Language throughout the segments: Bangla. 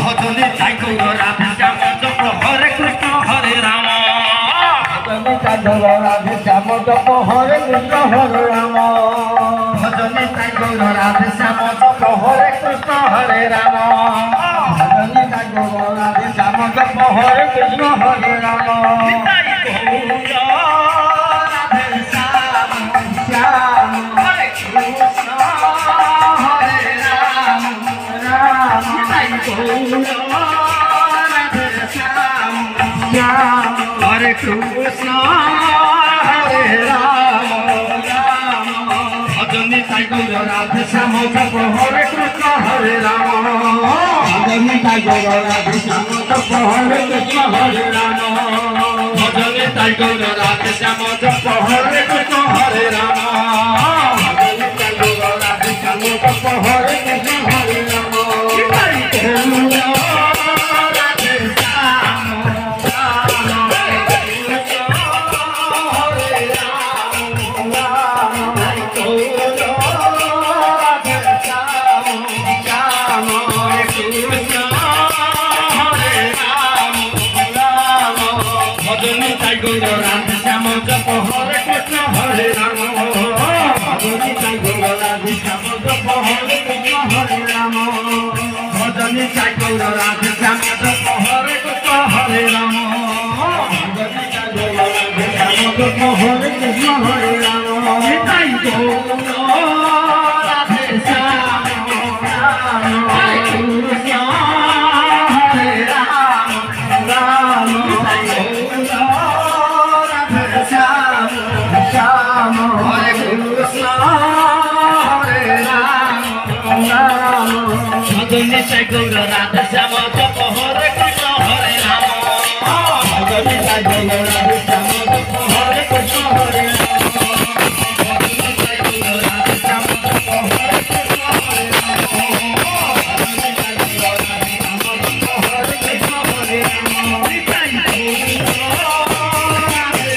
ভজনে তাই গৌর রাধে শ্যাম জপ হরে কৃষ্ণ হরে রাম ভজনে তাই গৌর রাধে শ্যাম জপ হরে কৃষ্ণ হরে রাম ভজনে তাই গৌর রাধে শ্যাম জপ হরে কৃষ্ণ হরে রাম ভজনে তাই গৌর রাধে শ্যাম জপ হরে কৃষ্ণ হরে রাম তাই গৌর রাধে শ্যাম শ্যাম হরে কৃষ্ণ হরে রাম রাম তাই গৌর রাধে শ্যাম শ্যাম হরে কৃষ্ণ হরে রাম রাম ভজনে তাই গৌর রাধে শ্যাম জপ হরে কৃষ্ণ হরে রাম ভজনে তাই গৌর রাধে শ্যাম জপ হরে কৃষ্ণ হরে রাম ভজনে তাই গৌর রাধে শ্যাম জপ হরে কৃষ্ণ হরে রাম ভজনে তাই গৌর রাধে শ্যাম জপ হরে কৃষ্ণ হরে রাম তাই গৌর রাধে শ্যাম হরে কৃষ্ণ হরে রাম তাই গৌর রাধে শ্যাম হরে কৃষ্ণ হরে রাম ভজনে তাই গৌর রাধে শ্যাম জপ হরে কৃষ্ণ হরে রাম ভজনে তাই গৌর রাধে শ্যাম জপ হরে কৃষ্ণ হরে রাম ভজনে তাই গৌর রাধে শ্যাম জপ হরে কৃষ্ণ হরে রাম ভজনে তাই গৌর রাধে শ্যাম জপ হরে কৃষ্ণ হরে রাম তাই গৌর রাধে শ্যাম হরে কৃষ্ণ হরে রাম রাম তাই গৌর রাধে শ্যাম শ্যাম হরে কৃষ্ণ হরে রাম রাম ভজনে তাই গৌর রাধে শ্যাম জপ হরে কৃষ্ণ হরে রাম ভজনে তাই গৌর রাধে শ্যাম জপ হরে কৃষ্ণ হরে রাম ভজনে তাই গৌর রাধে শ্যাম জপ হরে কৃষ্ণ হরে রাম ভজনে তাই গৌর রাধে শ্যাম জপ হরে কৃষ্ণ হরে রাম তাই গৌর রাধে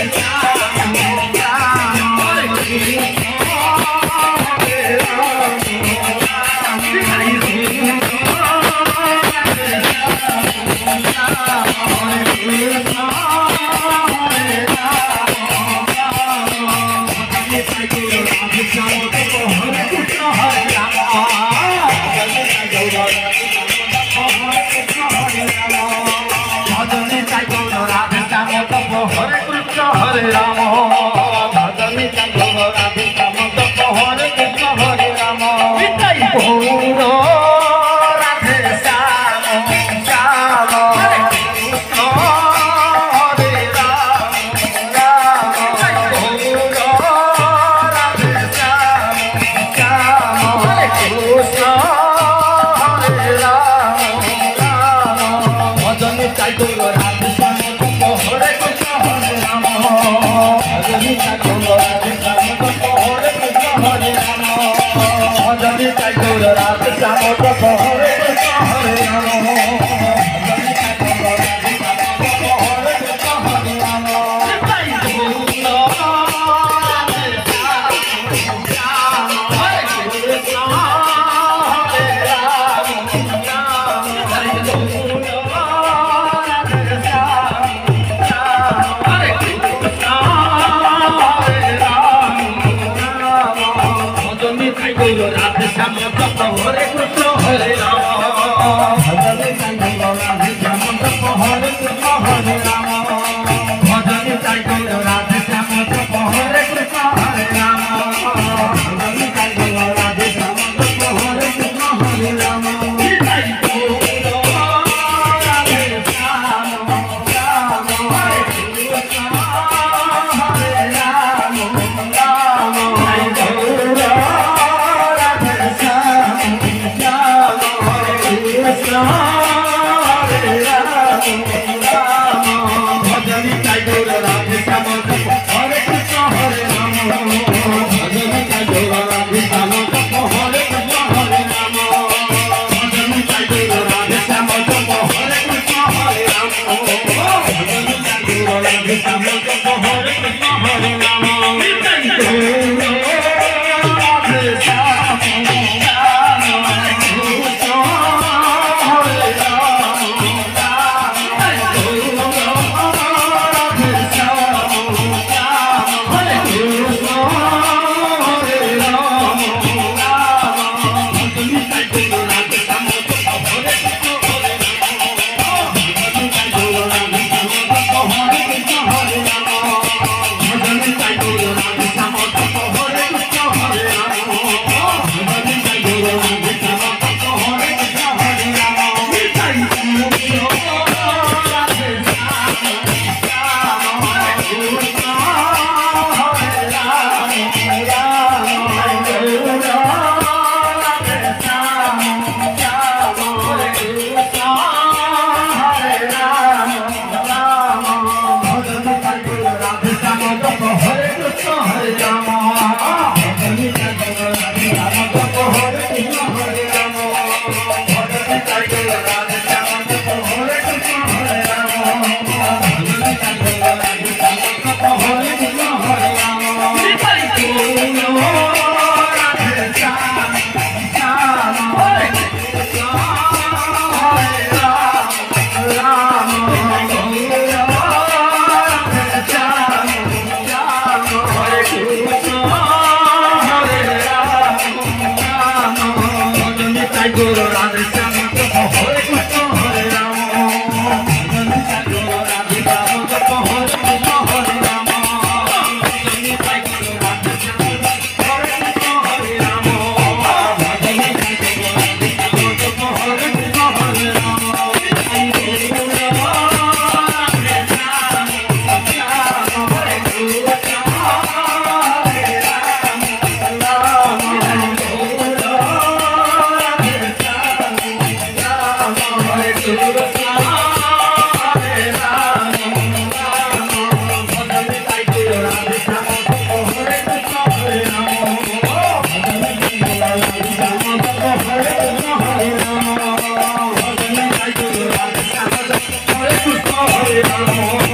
শ্যাম হরে কৃষ্ণ হরে রাম তাই ভজনে তাই গৌর রাধে শ্যাম জপ হরে কৃষ্ণ হরে রাম ভজনে তাই গৌর রাধে শ্যাম জপ হরে কৃষ্ণ হরে রাম তাই গৌর রাধে শ্যাম শ্যাম হরে কৃষ্ণ হরে রাম রাম তাই গৌর রাধে শ্যাম শ্যাম হরে কৃষ্ণ হরে রাম ভজনে তাই গৌর রাধে শ্যাম জপ হরে কৃষ্ণ হরে রাম ভজনে তাই গৌর রাধে শ্যাম জপ হরে কৃষ্ণ হরে রাম ভজনে তাই গৌর রাধে শ্যাম জপ হরে কৃষ্ণ হরে রাম ভজনে তাই গৌর রাধে শ্যাম জপ হরে কৃষ্ণ হরে রাম তাই গৌর রাধে শ্যাম হরে কৃষ্ণ হরে রাম তাই গৌর রাধে শ্যাম হরে কৃষ্ণ হরে রাম ভজনে তাই গৌর রাধে শ্যাম জপ হরে কৃষ্ণ হরে রাম ভজনে তাই গৌর রাধে শ্যাম জপ হরে কৃষ্ণ হরে রাম ভজনে তাই গৌর রাধে শ্যাম জপ হরে কৃষ্ণ হরে রাম ভজনে তাই গৌর রাধে শ্যাম জপ হরে কৃষ্ণ হরে রাম তাই গৌর রাধে শ্যাম হরে কৃষ্ণ হরে রাম তাই গৌর রাধে শ্যাম হরে কৃষ্ণ হরে রাম ভজনে তাই গৌর রাধে শ্যাম জপ হরে কৃষ্ণ হরে রাম ভজনে তাই গৌর রাধে শ্যাম জপ হরে কৃষ্ণ হরে রাম ভজনে তাই গৌর রাধে শ্যাম জপ হরে কৃষ্ণ হরে রাম ভজনে তাই গৌর রাধে শ্যাম জপ হরে কৃষ্ণ হরে রাম তাই গৌর রাধে শ্যাম হরে কৃষ্ণ Hare Rama